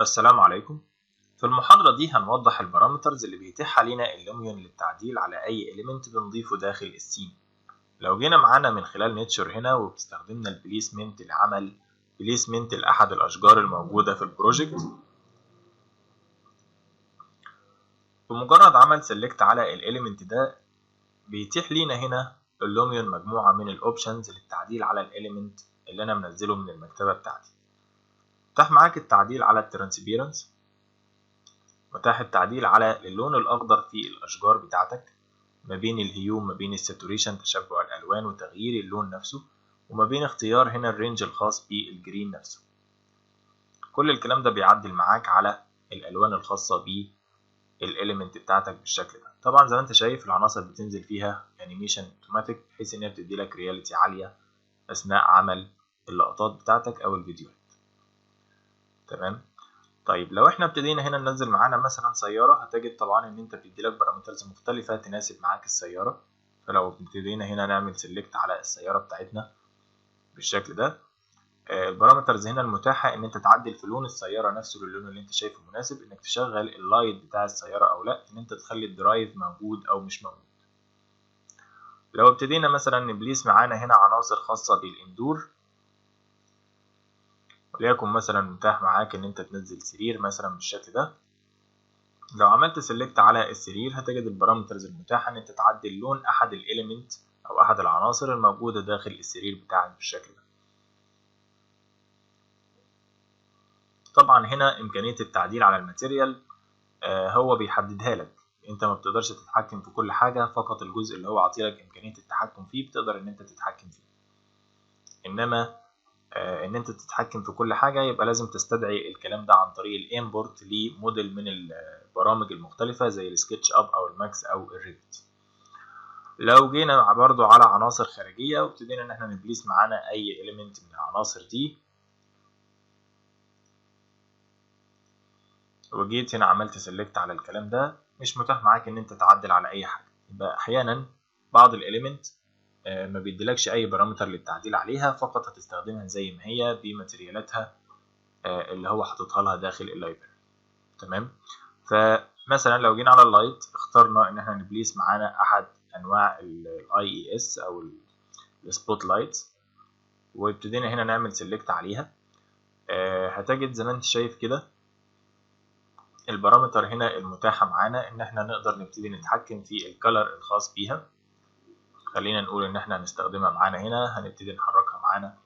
السلام عليكم. في المحاضرة دي هنوضح البارامترز اللي بيتيح علينا اللوميون للتعديل على أي إليمنت بنضيفه داخل السين. لو جينا معانا من خلال نيتشر هنا واستخدمنا البليسمنت لعمل بليسمنت لأحد الأشجار الموجودة في البروجكت، بمجرد عمل سيلكت على الإليمنت ده بيتيح لينا هنا اللوميون مجموعة من الأوبشنز للتعديل على الإليمنت اللي أنا منزله من المكتبة بتاعتي. متاح معاك التعديل على الترانسبيرنس، متاح التعديل على اللون الأخضر في الأشجار بتاعتك، ما بين الهيو ما بين الساتوريشن تشبع الألوان وتغيير اللون نفسه، وما بين اختيار هنا الرينج الخاص بالجرين نفسه. كل الكلام ده بيعدل معاك على الألوان الخاصة بالإليمنت بتاعتك بالشكل ده. طبعا زي ما انت شايف العناصر بتنزل فيها انيميشن اوتوماتيك بحيث انها بتدي لك رياليتي عالية أثناء عمل اللقطات بتاعتك أو الفيديوهات. تمام. طيب لو احنا ابتدينا هنا ننزل معانا مثلا سيارة، هتجد طبعا ان انت بيديلك بارامترز مختلفة تناسب معاك السيارة. فلو ابتدينا هنا نعمل سيلكت على السيارة بتاعتنا بالشكل ده، البارامترز هنا المتاحة ان انت تعدل في لون السيارة نفسه للون اللي انت شايفه مناسب، انك تشغل اللايت بتاع السيارة او لا، ان انت تخلي الدرايف موجود او مش موجود. لو ابتدينا مثلا نبليس معانا هنا عناصر خاصة بالاندور، وليكن مثلا متاح معاك ان انت تنزل سرير مثلا بالشكل ده. لو عملت سيلكت على السرير هتجد البارامترز المتاحة ان انت تعدل لون احد الاليمنت او احد العناصر الموجودة داخل السرير بتاعك بالشكل ده. طبعا هنا امكانية التعديل على الماتيريال هو بيحددها لك، انت ما بتقدرش تتحكم في كل حاجة، فقط الجزء اللي هو عطيلك امكانية التحكم فيه بتقدر ان انت تتحكم فيه. انما ان انت تتحكم في كل حاجة يبقى لازم تستدعي الكلام ده عن طريق الامبورت لموديل من البرامج المختلفة زي السكتش اب او الماكس او الريفت. لو جينا برضو على عناصر خارجية وابتدينا ان احنا نبليس معانا اي element من العناصر دي، وجيت هنا عملت سيلكت على الكلام ده، مش متاح معاك ان انت تعدل على اي حاجة. يبقى احيانا بعض الاليمنت ما بيديلكش اي بارامتر للتعديل عليها، فقط هتستخدمها زي ما هي بماتريالاتها اللي هو حاططها لها داخل اللايبراري. تمام. فمثلا لو جينا على اللايت اخترنا ان احنا نبليس معانا احد انواع الاي اي اس او السبوت لايت، وابتدينا هنا نعمل سيلكت عليها. هتجد زي ما انت شايف كده البارامتر هنا المتاحة معانا ان احنا نقدر نبتدي نتحكم في الكالر الخاص بيها. خلينا نقول ان احنا هنستخدمها معانا هنا، هنبتدي نحركها معانا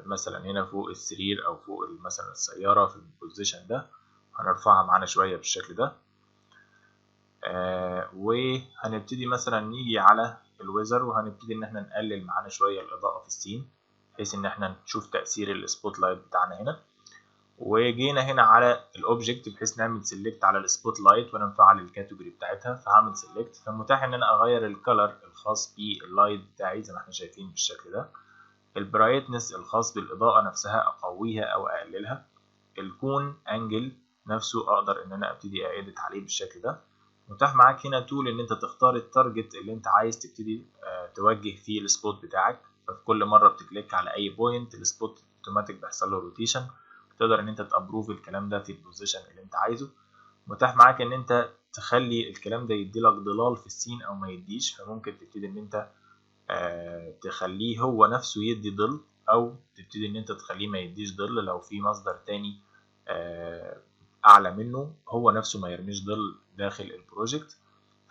مثلا هنا فوق السرير او فوق مثلا السيارة في البوزيشن ده، هنرفعها معانا شوية بالشكل ده. وهنبتدي مثلا نيجي على الويزر وهنبتدي ان احنا نقلل معانا شوية الاضاءة في السين بحيث ان احنا نشوف تأثير السبوت لايت بتاعنا هنا. وجينا هنا على الاوبجكت بحيث نعمل سيلكت على السبوت لايت ونفعل الكاتيجوري بتاعتها، فهعمل سيلكت، فمتاح ان انا اغير الكالر الخاص باللايت بتاعي زي ما احنا شايفين بالشكل ده. البرايتنس الخاص بالاضاءة نفسها اقويها او اقللها. الكون انجل نفسه اقدر ان انا ابتدي ايديت عليه بالشكل ده. متاح معاك هنا تول ان انت تختار التارجت اللي انت عايز تبتدي توجه فيه السبوت بتاعك، ففي كل مره بتكليك على اي بوينت السبوت اوتوماتيك بيحصل له روتيشن، تقدر ان انت تابروف الكلام ده في البوزيشن اللي انت عايزه. متاح معاك ان انت تخلي الكلام ده يديلك ضلال في السين او ما يديش، فممكن تبتدي ان انت تخليه هو نفسه يدي ظل، او تبتدي ان انت تخليه ما يديش ظل لو في مصدر تاني اعلى منه هو نفسه ما يرميش ظل داخل البروجكت.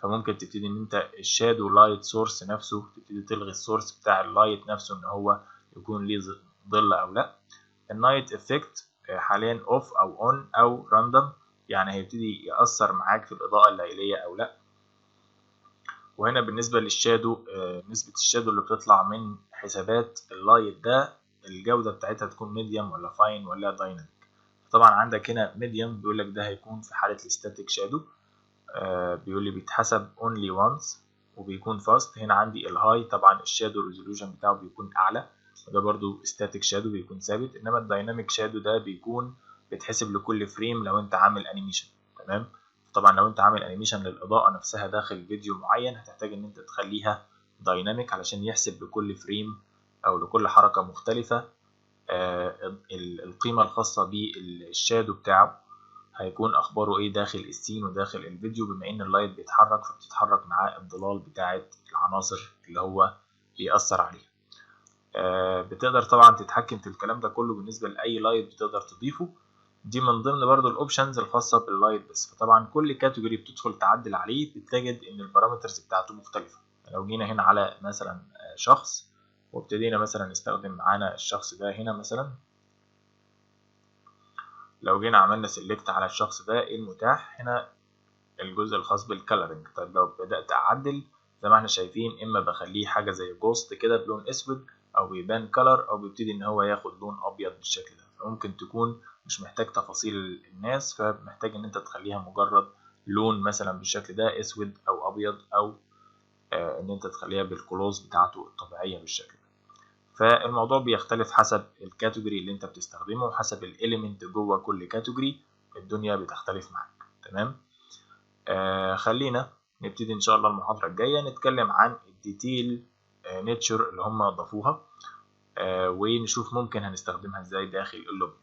فممكن تبتدي ان انت الشادو لايت سورس نفسه تبتدي تلغي السورس بتاع اللايت نفسه ان هو يكون ليه ظل او لا. النايت افكت حاليا اوف او اون او راندوم، يعني هيبتدي يأثر معاك في الاضاءة الليلية او لا. وهنا بالنسبة للشادو نسبة الشادو اللي بتطلع من حسابات اللايت ده الجودة بتاعتها تكون ميديوم ولا فاين ولا دايناميك. طبعا عندك هنا ميديوم بيقول لك ده هيكون في حالة الستاتيك شادو، بيقول لي بيتحسب only once وبيكون فاست. هنا عندي الهاي طبعا الشادو ريزولوشن بتاعه بيكون اعلى، وده برضو ستاتيك شادو بيكون ثابت. انما الدايناميك شادو ده بيكون بيتحسب لكل فريم لو انت عامل انيميشن. تمام. طبعا لو انت عامل انيميشن للاضاءه نفسها داخل فيديو معين هتحتاج ان انت تخليها دايناميك علشان يحسب لكل فريم او لكل حركه مختلفه القيمة الخاصة بالشادو بتاعه هيكون اخباره ايه داخل السين وداخل الفيديو، بما ان اللايت بيتحرك فبتتحرك معاه الظلال بتاعه العناصر اللي هو بيأثر عليها. بتقدر طبعا تتحكم في الكلام ده كله بالنسبة لأي لايت بتقدر تضيفه. دي من ضمن برضو الاوبشنز الخاصة باللايت بس. فطبعا كل كاتيجوري بتدخل تعدل عليه بتجد ان البارامترز بتاعته مختلفة. لو جينا هنا على مثلا شخص وابتدينا مثلا نستخدم معانا الشخص ده هنا مثلا، لو جينا عملنا سيلكت على الشخص ده ايه المتاح هنا؟ الجزء الخاص بالكالرنج. طيب لو بدأت أعدل زي ما احنا شايفين، إما بخليه حاجة زي جوست كده بلون أسود، أو بيبان كلر، أو بيبتدي إن هو ياخد لون أبيض بالشكل ده. فممكن تكون مش محتاج تفاصيل الناس، فمحتاج إن أنت تخليها مجرد لون مثلا بالشكل ده أسود أو أبيض، أو إن أنت تخليها بالكلوز بتاعته الطبيعية بالشكل ده. فالموضوع بيختلف حسب الكاتيجوري اللي أنت بتستخدمه وحسب الإيليمنت جوه كل كاتيجوري، الدنيا بتختلف معاك. تمام. خلينا نبتدي ان شاء الله المحاضرة الجاية نتكلم عن الديتيل نيتشر اللي هم ضافوها، ونشوف ممكن هنستخدمها ازاي داخل اللوبي.